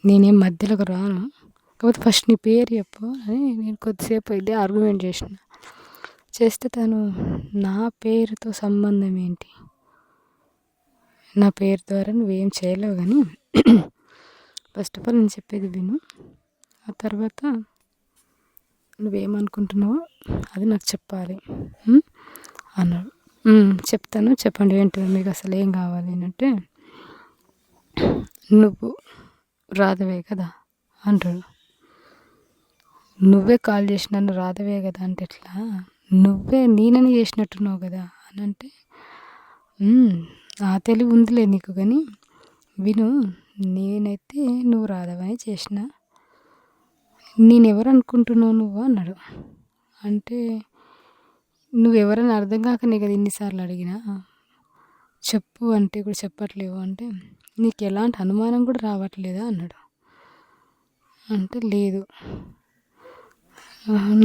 నేనేం మధ్యలోకి రాను. కాకపోతే ఫస్ట్ నీ పేరు చెప్పు అని నేను కొద్దిసేపు ఇదే ఆర్గ్యుమెంట్ చేసిన. చేస్తే తను నా పేరుతో సంబంధం ఏంటి? నా పేరు ద్వారా నువ్వేం చేయలేవు కానీ ఫస్ట్ ఆఫ్ ఆల్ నేను చెప్పేది విను. ఆ తర్వాత నువ్వేమనుకుంటున్నావో అది నాకు చెప్పాలి అన్నాడు. చెప్తాను, చెప్పండి ఏంటి మీకు అసలు ఏం కావాలి అంటే, నువ్వు రాధవే కదా అంటాడు. నువ్వే కాల్ చేసి నన్ను రాధవే కదా అంటే ఎట్లా, నువ్వే నేనని చేసినట్టున్నావు కదా అని అంటే, ఆ తెలివి ఉందిలే నీకు కానీ విను, నేనైతే నువ్వు రాధవని చేసిన. నేనెవరు అనుకుంటున్నావు నువ్వు అన్నాడు. అంటే నువ్వెవరని అర్థం కాకనే కదా ఇన్నిసార్లు అడిగినా, చెప్పు అంటే కూడా చెప్పట్లేవు అంటే, నీకు ఎలాంటి అనుమానం కూడా రావట్లేదా అన్నాడు. అంటే లేదు,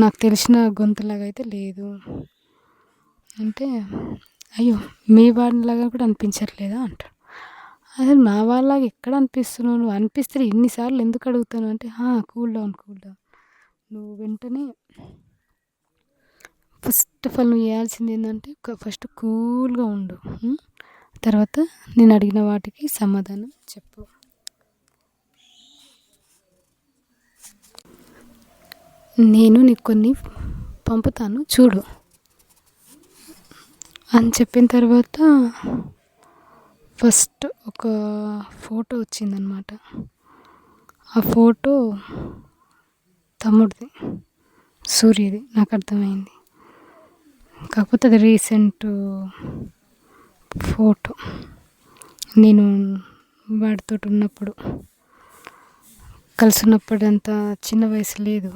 నాకు తెలిసిన గొంతులాగా అయితే లేదు అంటే, అయ్యో మీ వాళ్ళలాగా కూడా అనిపించట్లేదా అంటాడు. అసలు నా వాళ్ళలాగా ఎక్కడ అనిపిస్తున్నావు, నువ్వు అనిపిస్తే ఇన్నిసార్లు ఎందుకు అడుగుతాను అంటే, కూల్ డౌన్ నువ్వు వెంటనే ఫస్ట్ ఆఫ్ ఆల్ నువ్వు చేయాల్సింది ఏంటంటే ఫస్ట్ కూల్గా ఉండు. తర్వాత నేను అడిగిన వాటికి సమాధానం చెప్పు. నేను నీకు కొన్ని పంపుతాను చూడు అని చెప్పిన తర్వాత ఫస్ట్ ఒక ఫోటో వచ్చిందనమాట. ఆ ఫోటో తమ్ముడిది, సూర్యది. నాకు అర్థమైంది. కాకపోతే అది రీసెంట్ ఫోటో. నేను వాడితో ఉన్నప్పుడు కలిసి ఉన్నప్పుడు అంత చిన్న వయసు లేదు.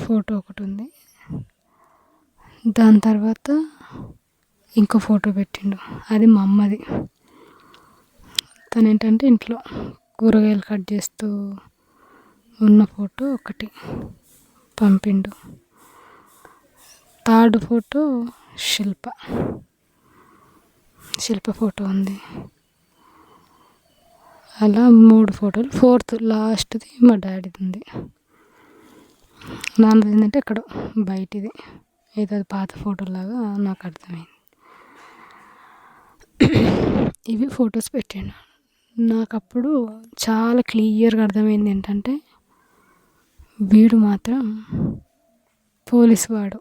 ఫోటో ఒకటి ఉంది. దాని తర్వాత ఇంకో ఫోటో పెట్టిండు, అది మా అమ్మది. తను ఏంటంటే ఇంట్లో కూరగాయలు కట్ చేస్తూ ఉన్న ఫోటో ఒకటి పంపిండు. థర్డ్ ఫోటో శిల్ప ఫోటో ఉంది. అలా 3 ఫోటోలు. ఫోర్త్ లాస్ట్ది మా డాడీది ఉంది. నాన్నది ఏంటంటే ఎక్కడో బయటిది, ఏదో పాత ఫోటోలాగా నాకు అర్థమైంది. ఇవి ఫొటోస్ పెట్టాను. నాకు అప్పుడు చాలా క్లియర్గా అర్థమైంది ఏంటంటే, వీడు మాత్రం పోలీసు వాడు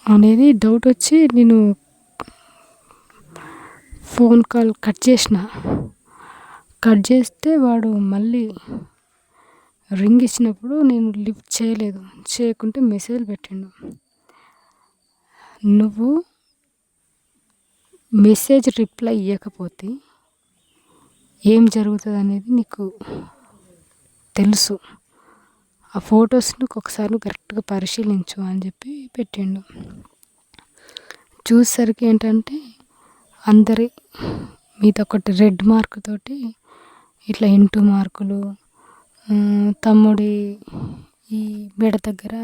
అనేది డౌట్ వచ్చి నేను ఫోన్ కాల్ కట్ చేస్తే వాడు మళ్ళీ రింగ్ ఇచ్చినప్పుడు నేను లిఫ్ట్ చేయకుంటే మెసేజ్ పెట్టిండు, నువ్వు మెసేజ్ రిప్లై ఇవ్వకపోతే ఏం జరుగుతుంది అనేది నీకు తెలుసు. ఆ ఫొటోస్ని ఒకసారి కరెక్ట్గా పరిశీలించు అని చెప్పి పెట్టిండు. చూసేసరికి ఏంటంటే అందరి మీద ఒకటి రెడ్ మార్క్ తోటి ఇట్లా ఇంటూ మార్కులు, తమ్ముడి ఈ మెడ దగ్గర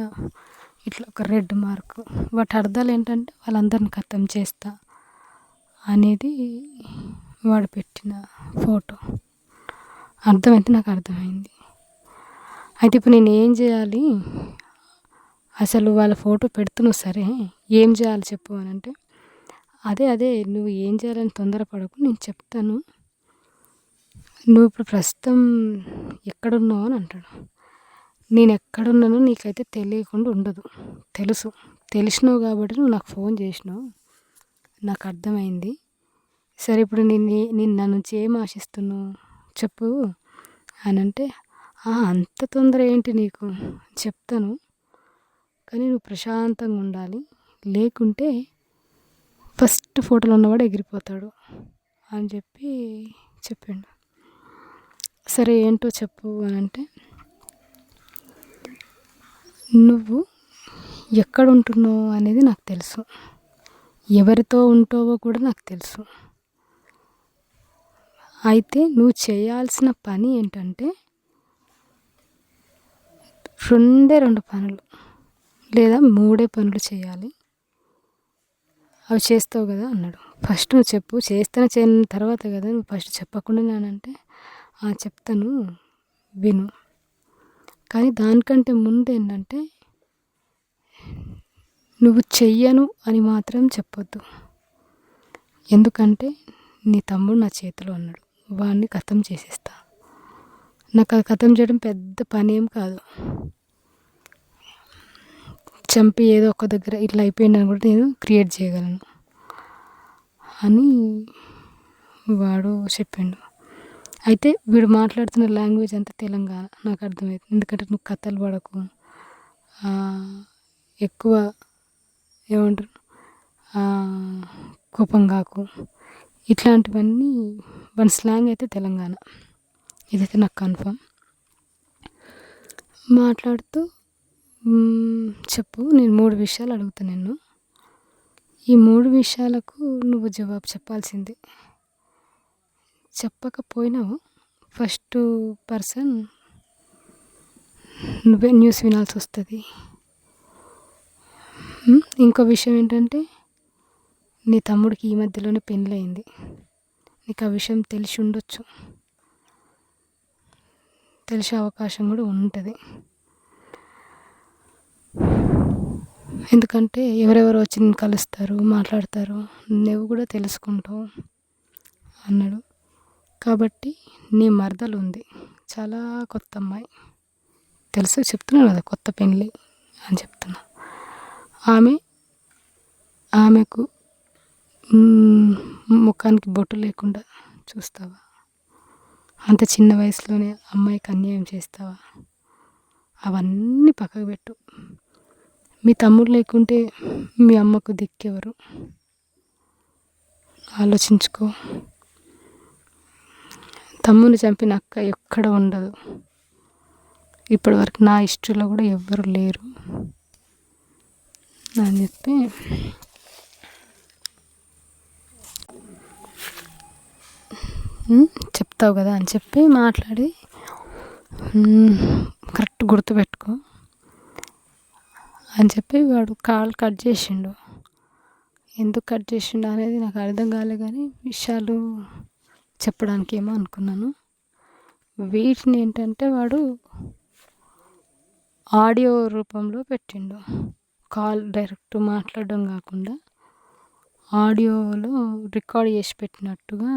ఇట్లా ఒక రెడ్ మార్కు. వాటి అర్థాలు ఏంటంటే వాళ్ళందరిని ఖతం చేస్తా అనేది వాడు పెట్టిన ఫోటో. అర్థమైతే నాకు అర్థమైంది. అయితే ఇప్పుడు నేను ఏం చేయాలి, అసలు వాళ్ళ ఫోటో పెడుతున్నావు సరే, ఏం చేయాలి చెప్పు అని అంటే, అదే నువ్వు ఏం చేయాలని తొందరపడకు, నేను చెప్తాను. నువ్వు ఇప్పుడు ప్రస్తుతం ఎక్కడున్నావు అని అంటాడు. నేను ఎక్కడున్నానో నీకైతే తెలియకుండా ఉండదు, తెలిసినావు కాబట్టి నువ్వు నాకు ఫోన్ చేసినావు, నాకు అర్థమైంది. సరే ఇప్పుడు నేను నా నుంచి ఏం ఆశిస్తున్నావు చెప్పు అని అంటే, అంత తొందర ఏంటి నీకు, చెప్తాను కానీ నువ్వు ప్రశాంతంగా ఉండాలి, లేకుంటే ఫస్ట్ ఫోటోలో ఉన్నవాడు ఎగిరిపోతాడు అని చెప్పిండు. సరే ఏంటో చెప్పు అని అంటే, నువ్వు ఎక్కడ ఉంటున్నావు అనేది నాకు తెలుసు, ఎవరితో ఉంటావో కూడా నాకు తెలుసు. అయితే నువ్వు చేయాల్సిన పని ఏంటంటే 2 పనులు లేదా 3 పనులు చేయాలి. అవి చేస్తావు కదా అన్నాడు. ఫస్ట్ నువ్వు చెప్పు, చేస్తాను చేయని తర్వాత కదా, నువ్వు ఫస్ట్ చెప్పకుండా నేనంటే చెప్తాను విను, కానీ దానికంటే ముందు ఏంటంటే నువ్వు చెయ్యను అని మాత్రం చెప్పొద్దు. ఎందుకంటే నీ తమ్ముడు నా చేతిలో ఉన్నాడు, వాడిని ఖతం చేసేస్తా. నాకు అది ఖతం చేయడం పెద్ద పని ఏం కాదు. చంపి ఏదో ఒక దగ్గర ఇట్లా అయిపోయిందని కూడా నేను క్రియేట్ చేయగలను అని వాడు చెప్పిండు. అయితే వీడు మాట్లాడుతున్న లాంగ్వేజ్ అంతా తెలంగాణ, నాకు అర్థమవుతుంది. ఎందుకంటే నువ్వు కథలు పడకు, ఎక్కువ ఏమంటారు కోపం కాకు, ఇట్లాంటివన్నీ వన్ స్లాంగ్ అయితే తెలంగాణ, ఇదైతే నాకు కన్ఫర్మ్. మాట్లాడుతూ చెప్పు, నేను 3 విషయాలు అడుగుతా నిన్ను, ఈ 3 విషయాలకు నువ్వు జవాబు చెప్పాల్సిందే. చెప్పకపోయినావు ఫస్ట్ పర్సన్ నువ్వే న్యూస్ వినాల్సి వస్తుంది. ఇంకో విషయం ఏంటంటే నీ తమ్ముడికి ఈ మధ్యలోనే పెళ్ళయింది, నీకు ఆ విషయం తెలిసి ఉండొచ్చు, తెలిసే అవకాశం కూడా ఉంటుంది. ఎందుకంటే ఎవరెవరు వచ్చి నేను కలుస్తారు, మాట్లాడతారు, నువ్వు కూడా తెలుసుకుంటావు అన్నాడు. కాబట్టి నీ మరదలు ఉంది, చాలా కొత్త అమ్మాయి, తెలుసు చెప్తున్నాను కదా, కొత్త పెళ్ళి అని చెప్తున్నా. ఆమెకు ముఖానికి బొట్టు లేకుండా చూస్తావా? అంత చిన్న వయసులోనే అమ్మాయికి అన్యాయం చేస్తావా? అవన్నీ పక్కకు పెట్టు. మీ తమ్ముడు లేకుంటే మీ అమ్మకు దిక్కెవరు? ఆలోచించుకో. తమ్ముని చంపిన అక్క ఎక్కడ ఉండదు, ఇప్పటివరకు నా హిస్టరీలో కూడా ఎవ్వరు లేరు అని చెప్పి చెప్తావు కదా అని చెప్పి మాట్లాడి, కరెక్ట్ గుర్తుపెట్టుకో అని చెప్పి వాడు కాల్ కట్ చేసిండు. ఎందుకు కట్ చేసిండు అనేది నాకు అర్థం కాలే, కానీ విషయాలు చెప్పడానికి ఏమో అనుకున్నాను. వీటిని ఏంటంటే వాడు ఆడియో రూపంలో పెట్టిండు, కాల్ డైరెక్ట్ మాట్లాడడం కాకుండా ఆడియోలో రికార్డ్ చేసి పెట్టినట్టుగా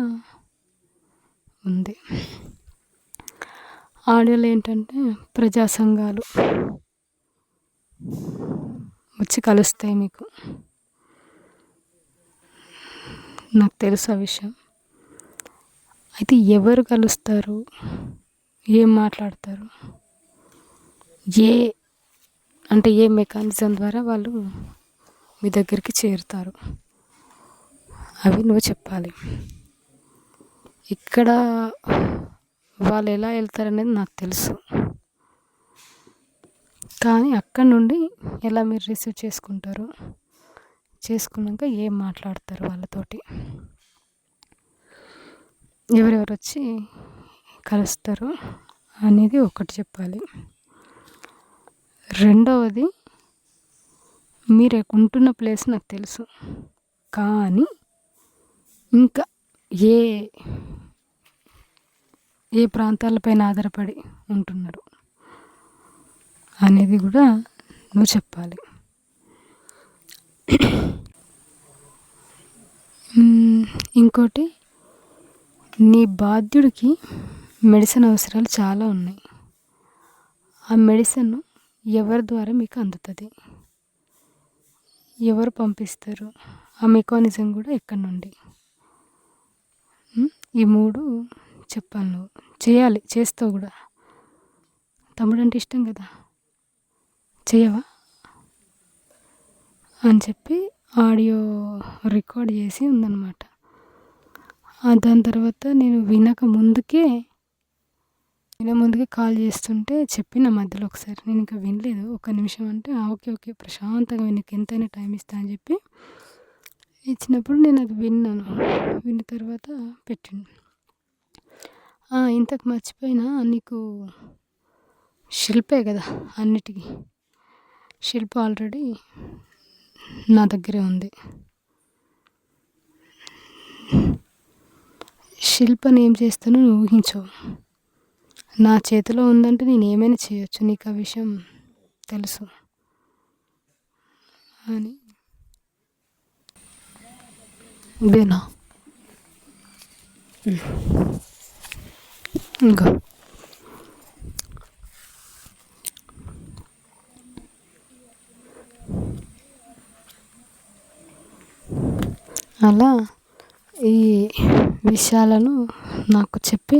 ఉంది. ఆడియోలో ఏంటంటే ప్రజా సంఘాలు వచ్చి కలుస్తాయి మీకు, నాకు తెలుసు ఆ విషయం. అయితే ఎవరు కలుస్తారు, ఏం మాట్లాడతారు, ఏ మెకానిజం ద్వారా వాళ్ళు మీ దగ్గరికి చేరుతారు, అవి నువ్వు చెప్పాలి. ఇక్కడ వాళ్ళు ఎలా వెళ్తారనేది నాకు తెలుసు, కానీ అక్కడ నుండి ఎలా మీరు రిసీవ్ చేసుకుంటారు, చేసుకున్నాక ఏం మాట్లాడతారు వాళ్ళతోటి, ఎవరెవరు వచ్చి కలుస్తారు అనేది ఒకటి చెప్పాలి. రెండవది, మీరు ఉంటున్న ప్లేస్ నాకు తెలుసు, కానీ ఇంకా ఏ ప్రాంతాలపైన ఆధారపడి ఉంటున్నారు అనేది కూడా నువ్వు చెప్పాలి. ఇంకోటి, నీ బాధ్యుడికి మెడిసిన్ అవసరాలు చాలా ఉన్నాయి, ఆ మెడిసిన్ ఎవరి ద్వారా మీకు అందుతుంది, ఎవరు పంపిస్తారు, ఆ మెకానిజం కూడా ఎక్కడి నుండి, ఈ 3 చెప్పాలి. నువ్వు చేయాలి, చేస్తావు కూడా. తమ్ముడు అంటే ఇష్టం కదా, చేయవా అని చెప్పి ఆడియో రికార్డ్ చేసి ఉందన్నమాట. దాని తర్వాత నేను వినక ముందుకే కాల్ చేస్తుంటే చెప్పిన మధ్యలో ఒకసారి, నేను ఇంకా వినలేదు, 1 నిమిషం అంటే ఓకే ప్రశాంతంగా నీకు ఎంతైనా టైం ఇస్తా అని చెప్పి ఇచ్చినప్పుడు నేను అది విన్నాను. విన్న తర్వాత పెట్టిండు. ఇంతకు మర్చిపోయినా, నీకు శిల్పే కదా అన్నిటికీ, శిల్ప ఆల్రెడీ నా దగ్గరే ఉంది, శిల్పని ఏం చేస్తానో నువ్వు ఊహించవు. నా చేతిలో ఉందంటే నేను ఏమైనా చేయొచ్చు, నీకు ఆ విషయం తెలుసు అని. ఇదేనా ఇంకో అలా ఈ విషయాలను నాకు చెప్పి,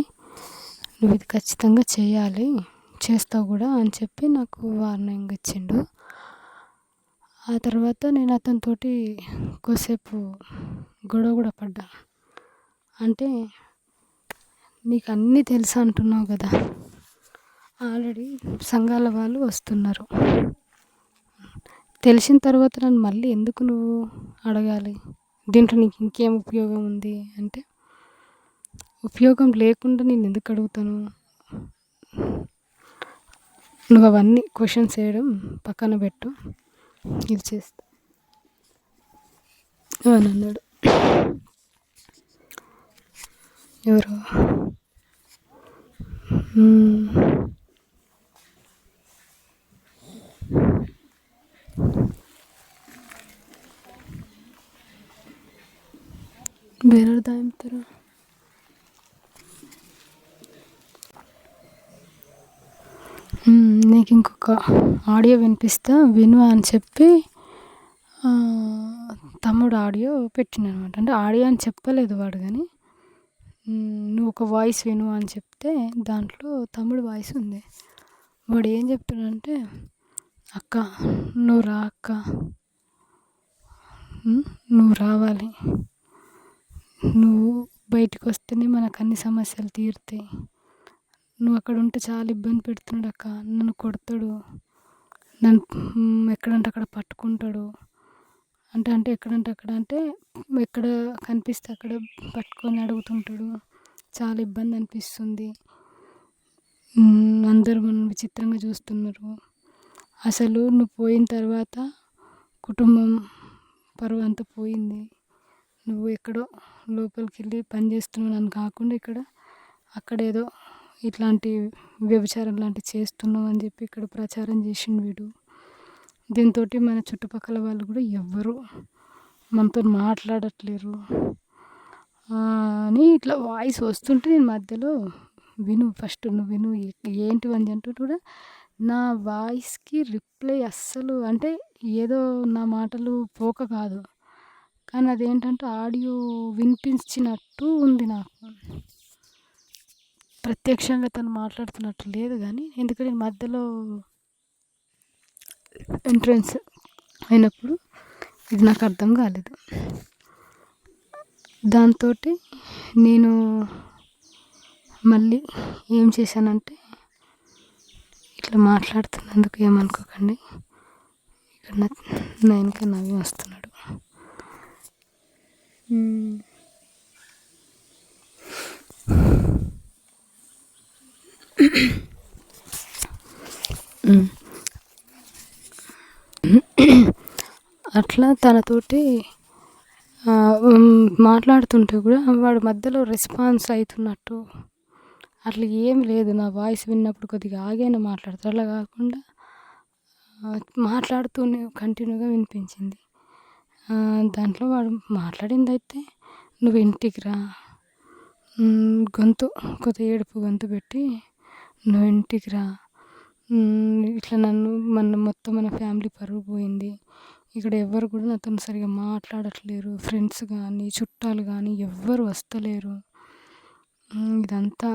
నువ్వు ఇది ఖచ్చితంగా చేయాలి, చేస్తావు కూడా అని చెప్పి నాకు వార్నింగ్ ఇచ్చిండు. ఆ తర్వాత నేను అతనితోటి కొద్దిసేపు గొడవ కూడా పడ్డా. అంటే నీకు అన్నీ తెలుసు అంటున్నావు కదా, ఆల్రెడీ సంఘాల వాళ్ళు వస్తున్నారు, తెలిసిన తర్వాత నన్ను మళ్ళీ ఎందుకు నువ్వు అడగాలి, దీంట్లో నీకు ఇంకేం ఉపయోగం ఉంది అంటే, ఉపయోగం లేకుండా నేను ఎందుకు అడుగుతాను, నువ్వు అవన్నీ క్వశ్చన్స్ వేయడం పక్కన పెట్టు, ఇది చేస్తా అని అన్నాడు. ఎవరు ಬೇರೆಯವ್ರು ದಾಯ್ತಾರೆ. నీకు ఇంకొక ఆడియో వినిపిస్తా విను అని చెప్పి తమ్ముడు ఆడియో పెట్టిండనమాట. అంటే ఆడియో అని చెప్పలేదు వాడు, కానీ నువ్వు ఒక వాయిస్ విను అని చెప్తే దాంట్లో తమ్ముడు వాయిస్ ఉంది. వాడు ఏం చెప్తున్నాడంటే, అక్క నువ్వు రా అక్క, నువ్వు రావాలి, నువ్వు బయటికి వస్తేనే మనకు అన్ని సమస్యలు తీరుతాయి, నువ్వు అక్కడ ఉంటే చాలా ఇబ్బంది పెడుతున్నాడు అక్క, నన్ను కొడతాడు, నన్ను ఎక్కడంటే అక్కడ పట్టుకుంటాడు, అంటే ఎక్కడంటే అక్కడ అంటే ఎక్కడ కనిపిస్తే అక్కడ పట్టుకొని అడుగుతుంటాడు, చాలా ఇబ్బంది అనిపిస్తుంది, అందరూ మనం విచిత్రంగా చూస్తున్నారు, అసలు నువ్వు పోయిన తర్వాత కుటుంబం పరువు అంతా పోయింది, నువ్వు ఎక్కడో లోపలికి వెళ్ళి పని చేస్తున్నావు అని కాకుండా అక్కడ ఏదో ఇట్లాంటి వ్యభిచారం లాంటివి చేస్తున్నావు అని చెప్పి ఇక్కడ ప్రచారం చేసిండు వీడు. దీంతో మన చుట్టుపక్కల వాళ్ళు కూడా ఎవ్వరు మనతో మాట్లాడట్లేరు అని ఇట్లా వాయిస్ వస్తుంటే నేను మధ్యలో విను, ఫస్ట్ నువ్వు విను ఏంటివని అంటూ కూడా నా వాయిస్కి రిప్లై అస్సలు, అంటే ఏదో నా మాటలు పోక కాదు, కానీ అదేంటంటే ఆడియో వినిపించినట్టు ఉంది నాకు, ప్రత్యక్షంగా తను మాట్లాడుతున్నట్టు లేదు. కానీ ఎందుకంటే మధ్యలో ఎంట్రన్స్ అయినప్పుడు ఇది నాకు అర్థం కాలేదు. దాంతో నేను మళ్ళీ ఏం చేశానంటే, ఇట్లా మాట్లాడుతున్నందుకు ఏమనుకోకండి, ఇక్కడ నా వెనక నవ్వి వస్తున్నాడు. అట్లా తనతోటి మాట్లాడుతుంటే కూడా వాడు మధ్యలో రెస్పాన్స్ అవుతున్నట్టు అట్లా ఏం లేదు. నా వాయిస్ విన్నప్పుడు కొద్దిగా ఆగైనా మాట్లాడతారు, అలా కాకుండా మాట్లాడుతూనే కంటిన్యూగా వినిపించింది. దాంట్లో వాడు మాట్లాడింది అయితే, నువ్వు ఇంటికి రా, కొద్దిగా ఏడుపు గొంతు పెట్టి, నువ్వు ఇంటికి రా, ఇట్లా మొత్తం మన ఫ్యామిలీ పరువు పోయింది, ఇక్కడ ఎవ్వరు కూడా నాతో సరిగా మాట్లాడట్లేరు, ఫ్రెండ్స్ కానీ చుట్టాలు కానీ ఎవ్వరు వస్తలేరు, ఇదంతా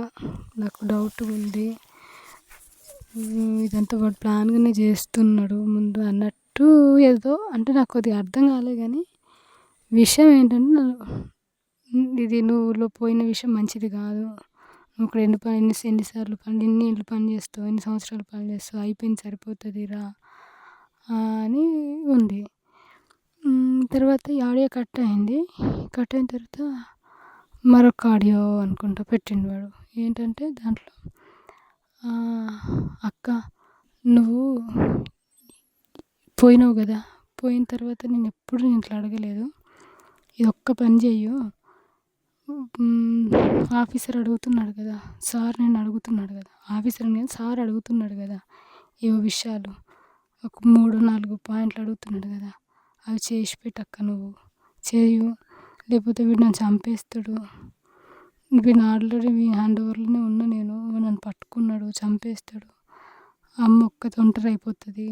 నాకు డౌట్ ఉంది, ఇదంతా వాడు ప్లాన్గానే చేస్తున్నాడు ముందు అన్నట్టు ఏదో అంటే నాకు కొద్దిగా అర్థం కాలేదు. కానీ విషయం ఏంటంటే, ఇది నువ్వు పోయిన విషయం మంచిది కాదు, నువ్వు ఇక్కడ ఎన్నిసార్లు ఎన్ని ఏళ్ళు పని చేస్తావు, ఎన్ని సంవత్సరాలు పని చేస్తావు, అయిపోయింది సరిపోతుంది రా అని ఉంది. తర్వాత ఈ ఆడియో కట్ అయింది. కట్ అయిన తర్వాత మరొక ఆడియో అనుకుంటా పెట్టిండు వాడు. ఏంటంటే దాంట్లో, అక్క నువ్వు పోయినావు కదా, పోయిన తర్వాత నేను ఎప్పుడు ఇట్లా అడగలేదు, ఇది ఒక్క పని చెయ్యు, ఆఫీసర్ అడుగుతున్నాడు కదా! సార్ నిన్ను అడుగుతున్నాడు కదా! ఆఫీసర్‌ని కాదు సార్ అడుగుతున్నాడు కదా! ఏవో విషయాలు. ఒక 3, 4 పాయింట్లు అడుగుతున్నాడు కదా! అవి చేసి పెట్టక్క నువ్వు. చెయ్యు. లేకపోతే వీడు నన్ను చంపేస్తాడు. వీడిని ఆల్రెడీ హ్యాండ్ ఓవర్‌లోనే ఉన్నా నేను. వాడు నన్ను పట్టుకున్నాడు, చంపేస్తాడు. అమ్మ ఒక్కతి ఒంటరైపోతది.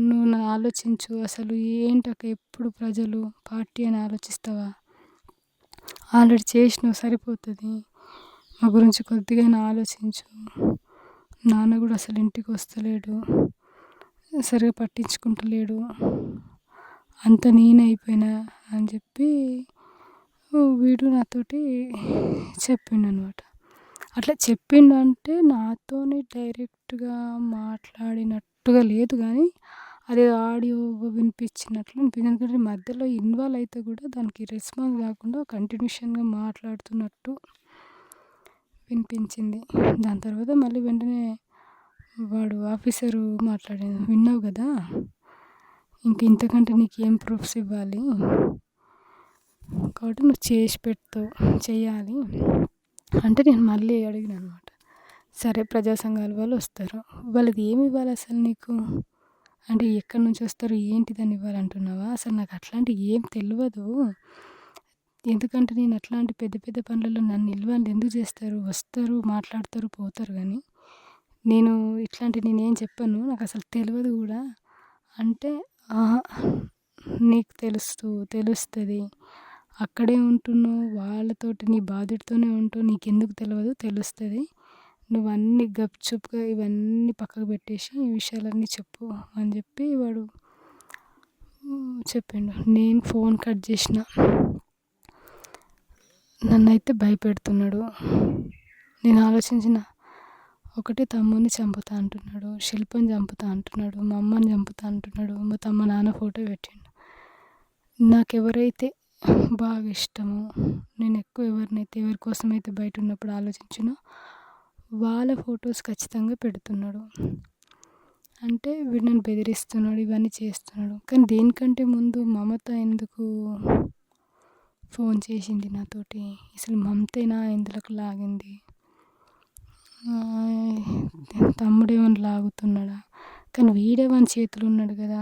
నువ్వు ఆలోచించు. అసలు ఏంటక్క ఎప్పుడు ప్రజలు, పార్టీ అని ఆలోచిస్తావా? ఆల్రెడీ చేసినావు సరిపోతది. మా గురించి కొద్దిగైనా ఆలోచించు. నాన్న కూడా అసలు ఇంటికి వస్తలేడు. సరిగ్గా పట్టించుకుంటలేడు. అంతా నేనే అయిపోయినా అని చెప్పి వీడు నాతోటి చెప్పిండనమాట. అట్లా చెప్పిండు అంటే నాతోని డైరెక్ట్‌గా మాట్లాడినట్టుగా లేదు గానీ, అదేదో ఆడియో వినిపించినట్లు అనిపించింది. ఎందుకంటే మధ్యలో ఇన్వాల్వ్ అయితే కూడా దానికి రెస్పాన్స్ కాకుండా కంటిన్యూషన్‌గా మాట్లాడుతున్నట్టు వినిపించింది. దాని తర్వాత మళ్ళీ వెంటనే వాడు ఆఫీసరు మాట్లాడిండు. విన్నావు కదా! ఇంతకంటే నీకేం ప్రూఫ్స్ ఇవ్వాలి? కాబట్టి నువ్వు చేసి పెడతావు, చెయ్యాలి. అంటే నేను మళ్ళీ అడిగినాననమాట. సరే ప్రజా సంఘాల వాళ్ళు వస్తారు. వాళ్ళది ఏమి ఇవ్వాలి అసలు నీకు? అంటే ఎక్కడి నుంచి వస్తారు, ఏంటిదని ఇవ్వాలంటున్నావా? అసలు నాకు అట్లాంటివి ఏం తెలవదు. ఎందుకంటే నేను అట్లాంటి పెద్ద పెద్ద పనులలో నన్ను నిలవని ఎందుకు చేస్తారు? వస్తారు, మాట్లాడతారు, పోతారు కానీ నేను ఇట్లాంటివి నేనేం చెప్పను. నాకు అసలు తెలవదు కూడా. అంటే నీకు తెలుస్తుంది. అక్కడే ఉంటున్నావు, వాళ్ళతోటి నీ బాధ్యతతోనే ఉంటావు. నీకెందుకు తెలవదు, తెలుస్తుంది. నువ్వు అన్నీ గప్‌చుప్‌గా ఇవన్నీ పక్కకు పెట్టేసి ఈ విషయాలన్నీ చెప్పు అని చెప్పి వాడు చెప్పిండు. నేను ఫోన్ కట్ చేసిన. నన్నైతే భయపెడుతున్నాడు. నేను ఆలోచించిన, ఒకటి తమ్ముడిని చంపుతా అంటున్నాడు, శిల్పని చంపుతా అంటున్నాడు, మా అమ్మని చంపుతా అంటున్నాడు, మా నాన్న ఫోటో పెట్టిండు. నాకెవరైతే బాగా ఇష్టమో, నేను ఎక్కువ ఎవరి కోసమైతే బయట ఉన్నప్పుడు ఆలోచించినో వాళ్ళ ఫొటోస్ ఖచ్చితంగా పెడుతున్నాడు. అంటే వీడు నన్ను బెదిరిస్తున్నాడు, ఇవన్నీ చేస్తున్నాడు. కానీ దేనికంటే ముందు మమత ఎందుకు ఫోన్ చేసింది నాతోటి? అసలు మమతేనా ఇందులోకి లాగింది? తమ్ముడేమన్నా లాగుతున్నాడా? కానీ వీడే వాని చేతిలో ఉన్నాడు కదా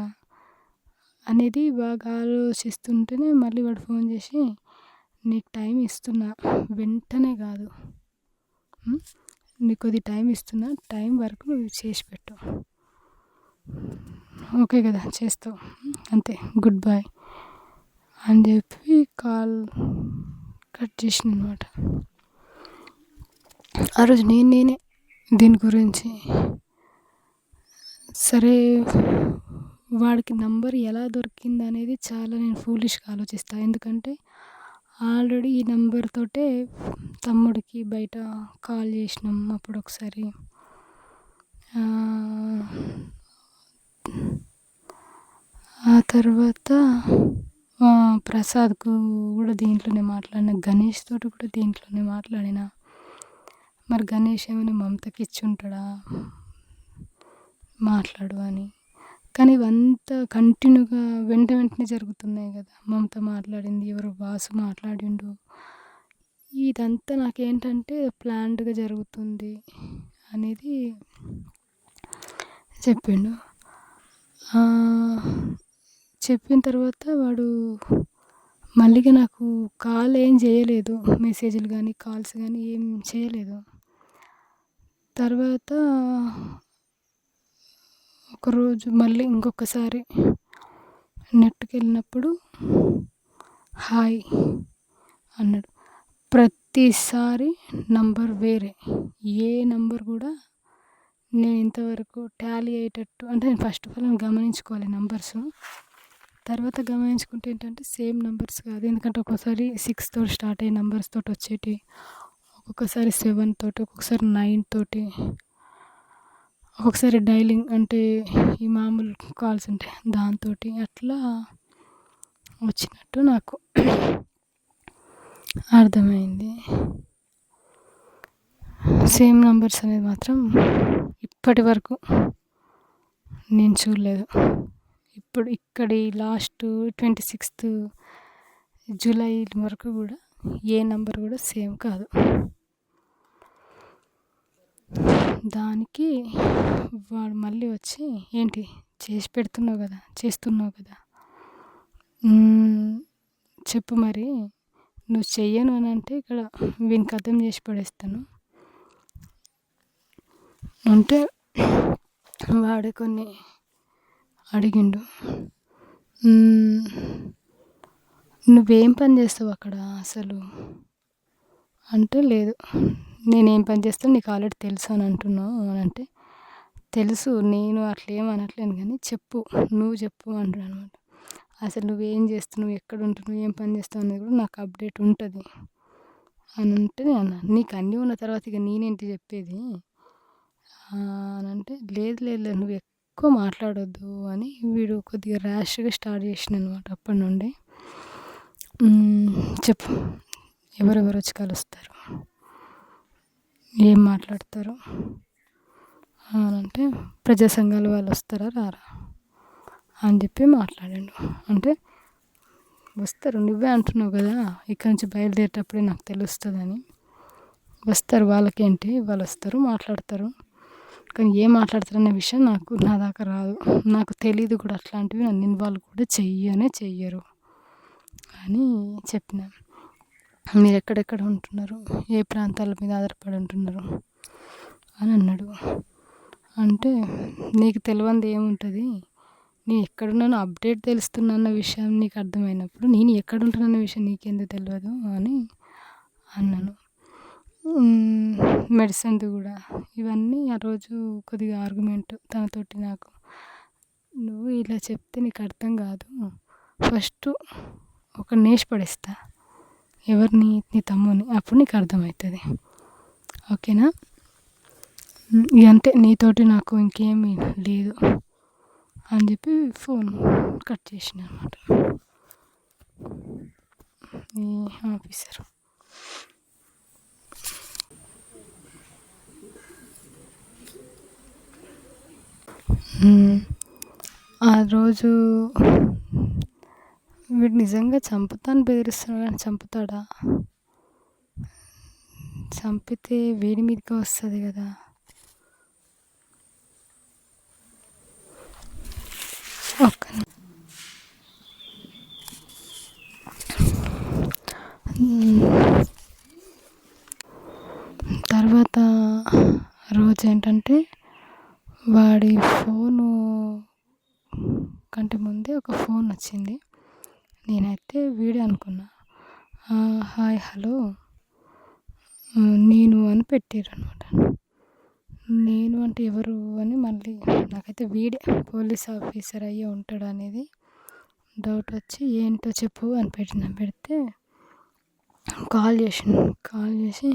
అనేది బాగా ఆలోచిస్తుంటేనే మళ్ళీ వాడు ఫోన్ చేసి, నీకు టైం ఇస్తున్నా, వెంటనే కాదు, నీకు కొద్ది టైం ఇస్తున్నా, టైం వరకు నువ్వు చేసి పెట్టు. ఓకే కదా, చేస్తావు, అంతే, గుడ్ బాయ్ అని చెప్పి కాల్ కట్ చేసిన అనమాట. ఆ రోజు నేనే దీని గురించి సరే వాడికి నంబర్ ఎలా దొరికింది అనేది చాలా నేను ఫూలిష్గా ఆలోచిస్తాను. ఎందుకంటే ఆల్రెడీ ఈ నెంబర్ తోటే తమ్ముడికి బయట కాల్ చేసినాం అప్పుడు ఒకసారి. ఆ తర్వాత ప్రసాద్కు కూడా దీంట్లోనే మాట్లాడిన, గణేష్ తోటి కూడా దీంట్లోనే మాట్లాడిన. మరి గణేష్ ఏమైనా మమతకి ఇచ్చి ఉంటాడా మాట్లాడు అని. కానీ ఇవంతా కంటిన్యూగా వెంటనే జరుగుతున్నాయి కదా. మమత మాట్లాడింది, ఎవరో వాసు మాట్లాడిండు. ఇదంతా నాకేంటంటే ప్లాన్డ్గా జరుగుతుంది అనేది చెప్పిండు. చెప్పిన తర్వాత వాడు మళ్ళీగా నాకు కాల్ ఏం చేయలేదు, మెసేజ్లు కానీ కాల్స్ కానీ ఏం చేయలేదు. తర్వాత ఒకరోజు మళ్ళీ ఇంకొకసారి నెట్కి వెళ్ళినప్పుడు హాయ్ అన్నాడు. ప్రతిసారి నంబర్ వేరే, ఏ నంబర్ కూడా నేను ఇంతవరకు టాలీ అయ్యేటట్టు, అంటే నేను ఫస్ట్ ఆఫ్ ఆల్ నేను గమనించుకోవాలి నంబర్స్. తర్వాత గమనించుకుంటే ఏంటంటే సేమ్ నంబర్స్ కాదు. ఎందుకంటే ఒక్కోసారి 6 తోటి స్టార్ట్ అయ్యే నంబర్స్ తోటి వచ్చేటి, ఒక్కొక్కసారి 7 తోటి, ఒక్కొక్కసారి 9 తోటి, ఒక్కొక్కసారి డైలింగ్ అంటే ఈ మామూలు కాల్స్ ఉంటాయి దాంతో అట్లా వచ్చినట్టు నాకు అర్థమైంది. సేమ్ నంబర్స్ అనేది మాత్రం ఇప్పటి వరకు నేను చూడలేదు. ఇప్పుడు ఇక్కడి లాస్ట్ 26th జూలై వరకు కూడా ఏ నెంబర్ కూడా సేమ్ కాదు. దానికి వాడు మళ్ళీ వచ్చి, ఏంటి చేస్తున్నావు కదా, చెప్పు మరి, నువ్వు చెయ్యను అని అంటే ఇక్కడ వీనికి అర్థం చేసి పడేస్తాను అంటే వాడే కొన్ని అడిగిండు. నువ్వేం పని చేస్తావు అక్కడ అసలు అంటే, లేదు నేనేం పని చేస్తాను నీకు ఆల్రెడీ తెలుసు అని అంటున్నావు అని అంటే, తెలుసు నేను అట్లేం అనట్లేను కానీ నువ్వు చెప్పు అంటాడు అనమాట. అసలు నువ్వేం చేస్తున్నావు, ఎక్కడ ఉంటున్నావు, ఏం పని చేస్తావు అనేది కూడా నాకు అప్డేట్ ఉంటుంది అని అంటే, నేను అన్నా నీకు అన్నీ ఉన్న తర్వాత ఇక నేనేంటి చెప్పేది అని అంటే, లేదు నువ్వు ఎక్కువ మాట్లాడొద్దు అని వీడు కొద్దిగా ర్యాష్గా స్టార్ట్ చేసిన అనమాట. అప్పటి నుండి చెప్పు, ఎవరెవరు వచ్చి కలుస్తారు, ఏం మాట్లాడతారు అని అంటే, ప్రజా సంఘాల వాళ్ళు వస్తారా రారా అని చెప్పి మాట్లాడాడు. అంటే వస్తారు, నువ్వే అంటున్నావు కదా ఇక్కడ నుంచి బయలుదేరేటప్పుడే నాకు తెలుస్తుందని. వస్తారు, వాళ్ళకేంటి, వాళ్ళు వస్తారు మాట్లాడతారు, కానీ ఏం మాట్లాడతారనే విషయం నా దాకా రాదు, నాకు తెలీదు కూడా, అట్లాంటివి నన్ను ఇన్వాల్వ్ కూడా చెయ్యరు అని చెప్పిన. మీరు ఎక్కడెక్కడ ఉంటున్నారు, ఏ ప్రాంతాల మీద ఆధారపడి ఉంటున్నారు అని అన్నాడు. అంటే నీకు తెలియంది ఏముంటుంది, నేను ఎక్కడున్నానో అప్డేట్ తెలుస్తున్న విషయం నీకు అర్థమైనప్పుడు నేను ఎక్కడుంటున్న విషయం నీకెందుకు తెలియదు అని అన్నాను. మెడిసిన్ది కూడా ఇవన్నీ ఆ రోజు కొద్దిగా ఆర్గ్యుమెంట్ తనతోటి నాకు. నువ్వు ఇలా చెప్తే నీకు అర్థం కాదు, ఫస్ట్ ఒక నేష్ పడేస్తా, ఎవరిని, నీ తమ్ముని, అప్పుడు నీకు అర్థమవుతుంది, ఓకేనా, అంతే, నీతోటి నాకు ఇంకేమీ లేదు అని చెప్పి ఫోన్ కట్ చేసిన అనమాట ఈ ఆఫీసర్. ఆ రోజు వీడు నిజంగా చంపుతాను బెదిరిస్తున్నాడు, కానీ చంపుతాడా, చంపితే వీడి మీదకి వస్తుంది కదా. తర్వాత రోజు ఏంటంటే వాడి ఫోను కంటే ముందే ఒక ఫోన్ వచ్చింది. నేనైతే వీడియో అనుకున్నా. హాయ్ హలో నేను అని పెట్టారు అనమాట. నేను అంటే ఎవరు అని మళ్ళీ నాకైతే వీడే పోలీస్ ఆఫీసర్ అయ్యే ఉంటాడు అనేది డౌట్ వచ్చి, ఏంటో చెప్పు అని పెడితే కాల్ చేసి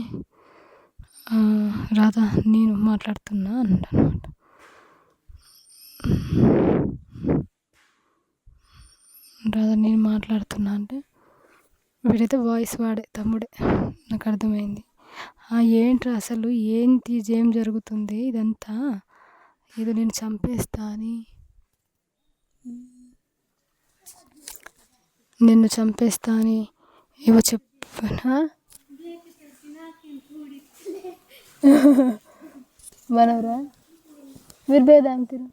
రాధా నేను మాట్లాడుతున్నా అన్నాడు అనమాట. రాధా నేను మాట్లాడుతున్నా అంటే, వీడైతే వాయిస్ వాడే తమ్ముడే, నాకు అర్థమైంది. ఏంట్రా అసలు ఏంటి, ఏం జరుగుతుంది ఇదంతా, ఏదో నేను చంపేస్తా అని, నిన్ను చంపేస్తా అని ఏవో చెప్పనా, మనవరా మీరు బేదాంతిరు